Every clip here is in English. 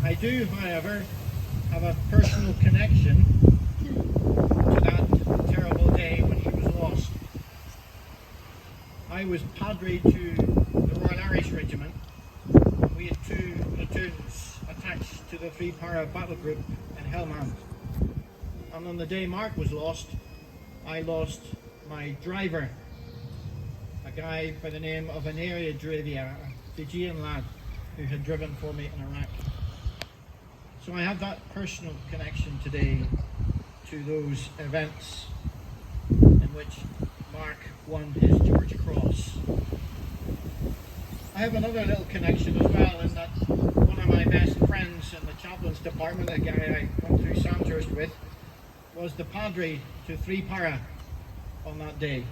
I do, however, have a personal connection to that terrible day when he was lost. I was Padre to the Royal Irish Regiment. We had 2 platoons attached to the 3 Para battle group in Helmand. And on the day Mark was lost, I lost my driver, a guy by the name of Jarvie, a Fijian lad who had driven for me in Iraq. So I have that personal connection today to those events in which Mark won his George Cross. I have another little connection as well, in that one of my best friends in the chaplains department, a guy I went through Sandhurst with, was the Padre to 3 Para on that day.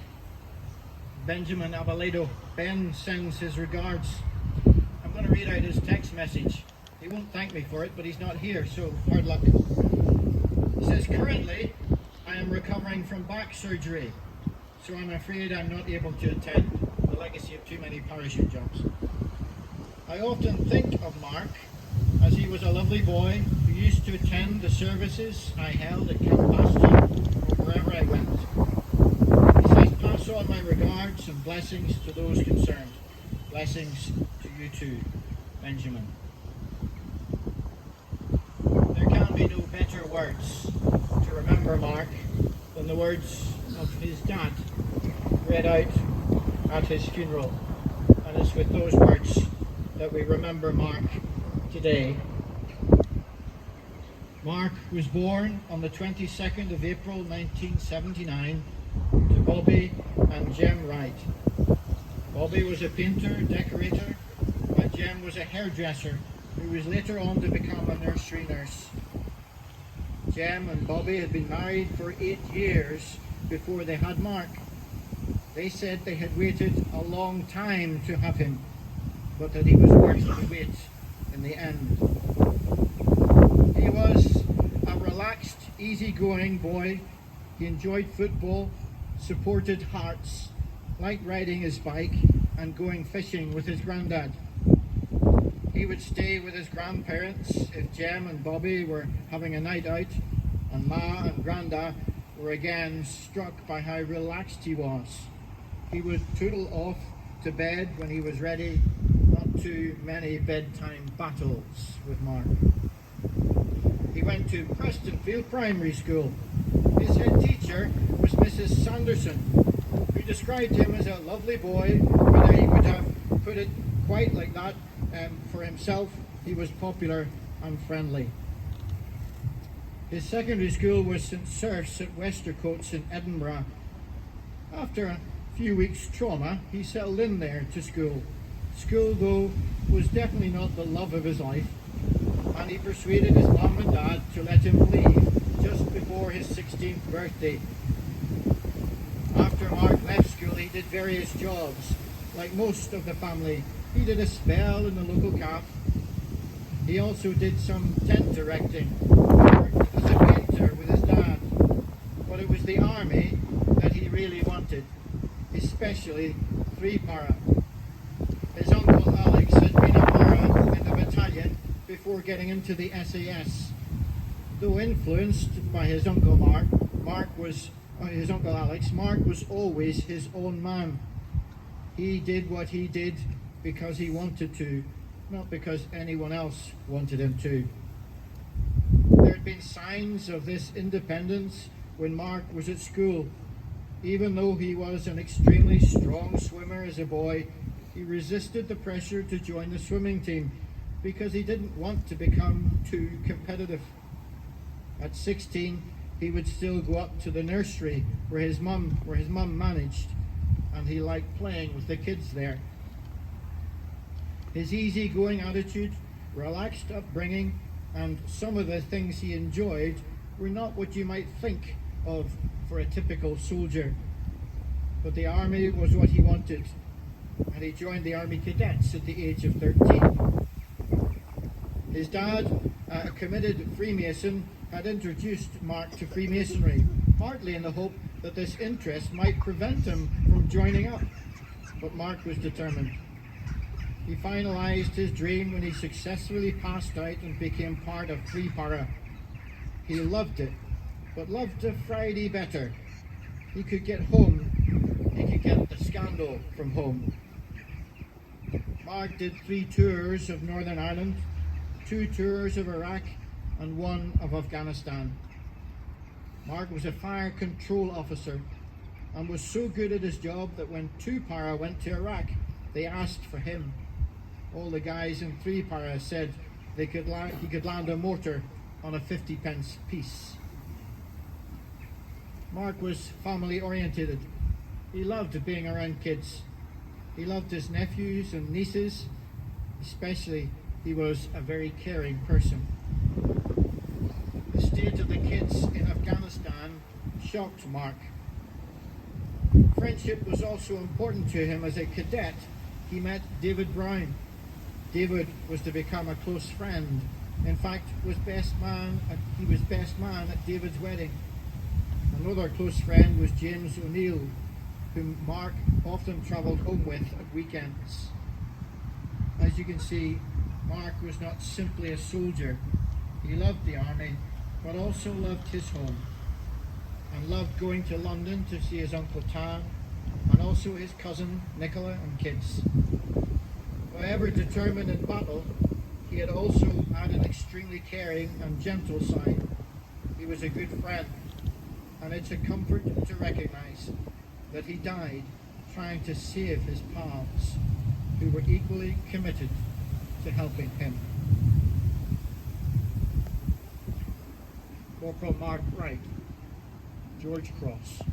Benjamin Abaledo. Ben sends his regards. I'm going to read out his text message. He won't thank me for it, but he's not here, so hard luck. He says, currently I am recovering from back surgery, so I'm afraid I'm not able to attend, the legacy of too many parachute jumps. I often think of Mark as he was a lovely boy who used to attend the services I held at Camp Bastion or wherever I went. He says, pass on my regards and blessings to those concerned. Blessings to you too, Benjamin. There can be no better words to remember Mark than the words of his dad read out at his funeral. And it's with those words that we remember Mark today. Mark was born on the 22nd of April 1979 to Bobby and Jem Wright. Bobby was a painter, decorator, and Jem was a hairdresser who was later on to become a nursery nurse. Jem and Bobby had been married for 8 years before they had Mark. They said they had waited a long time to have him, but that he was worth the wait in the end. He was a relaxed, easygoing boy. He enjoyed football, supported Hearts, liked riding his bike and going fishing with his granddad. He would stay with his grandparents if Jem and Bobby were having a night out, and Ma and Granda were again struck by how relaxed he was. He would tootle off to bed when he was ready. Not too many bedtime battles with Mark. He went to Prestonfield Primary School. His head teacher was Mrs. Sanderson, who described him as a lovely boy, whether he would have put it quite like that for himself. He was popular and friendly. His secondary school was St. Serf's at Westercoats in Edinburgh. After a few weeks' trauma, he settled in there to school. School, though, was definitely not the love of his life, and he persuaded his mum and dad to let him leave just before his 16th birthday. After Mark left school, he did various jobs. Like most of the family, he did a spell in the local cafe. He also did some tent directing, worked as a painter with his dad. But it was the army that he really wanted, especially 3 Para. His uncle Alex had been a Para in the battalion before getting into the SAS. Though influenced by his uncle Alex, Mark was always his own man. He did what he did because he wanted to, not because anyone else wanted him to. There had been signs of this independence when Mark was at school. Even though he was an extremely strong swimmer as a boy, he resisted the pressure to join the swimming team because he didn't want to become too competitive. At 16, he would still go up to the nursery where his mum managed, and he liked playing with the kids there. His easygoing attitude, relaxed upbringing, and some of the things he enjoyed were not what you might think of for a typical soldier. But the army was what he wanted, and he joined the Army Cadets at the age of 13. His dad, a committed Freemason, had introduced Mark to Freemasonry, partly in the hope that this interest might prevent him from joining up. But Mark was determined. He finalised his dream when he successfully passed out and became part of 3 Para. He loved it, but loved the Friday better. He could get home, he could get the scandal from home. Mark did 3 tours of Northern Ireland, 2 tours of Iraq, and 1 of Afghanistan. Mark was a fire control officer and was so good at his job that when 2 Para went to Iraq, they asked for him. All the guys in 3 Para said he could land a mortar on a 50-pence piece. Mark was family oriented. He loved being around kids. He loved his nephews and nieces. Especially, he was a very caring person. The state of the kids in Afghanistan shocked Mark. Friendship was also important to him. As a cadet, he met David Brown. David was to become a close friend. In fact, he was best man at David's wedding. Another close friend was James O'Neill, whom Mark often travelled home with at weekends. As you can see, Mark was not simply a soldier. He loved the army, but also loved his home, and loved going to London to see his Uncle Tam, and also his cousin Nicola and kids. However determined in battle, he had also had an extremely caring and gentle side. He was a good friend, and it's a comfort to recognise that he died trying to save his pals, who were equally committed to helping him. Corporal Mark Wright, George Cross.